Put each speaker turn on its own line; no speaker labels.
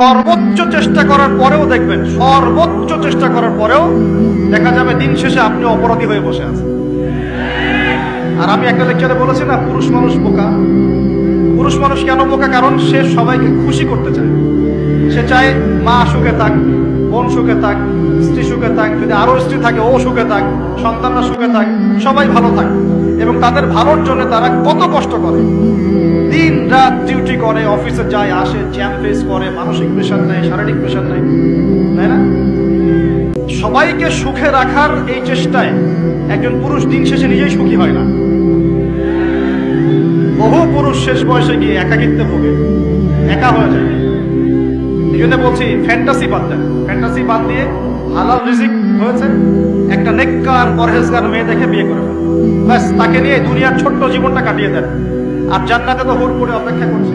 সর্বোচ্চ চেষ্টা করার পরেও দেখবেন, সর্বোচ্চ চেষ্টা করার পরেও দেখা যাবে দিন শেষে আপনি অপরাধী হয়ে বসে আছেন। আর আমি একটা লেকচারে বলেছি না, পুরুষ মানুষ বোকা। পুরুষ মানুষ কেন বোকা? কারণ সে সবাইকে খুশি করতে চায়। সে চায় মা সুখে থাক, বোন সুখে থাক, স্ত্রী সুখে থাক, যদি আরো স্ত্রী থাকে ও সুখে থাক, সন্তানরা সুখে থাক, সবাই ভালো থাক। এবং তাদের ভালোর জন্য তারা কত কষ্ট করে, দিন রাত ডিউটি করে, অফিসে যায় আসে, জ্যাম ফেস করে, মানসিক প্রেশার নেয়, শারীরিক প্রেশার নেয়, তাই না? সবাইকে সুখে রাখার এই চেষ্টায় একজন পুরুষ দিন শেষে নিজেই সুখী হয় না। বহু পুরুষ শেষ বয়সে গিয়ে একাকিত্বে ভোগে, একা হয়ে যায়। এই জন্য বলছি, ফ্যান্টাসি বাদ দেন। ফ্যান্টাসি বাদ দিয়ে হালাল রিজিক হয়েছে, একটা নেককার পরহেজগার মেয়ে দেখে বিয়ে করে ফেলেন, ব্যাস তাকে নিয়ে দুনিয়ার ছোট্ট জীবনটা কাটিয়ে দেন। আর জান্নাতে তো হুর করে অপেক্ষা করছে।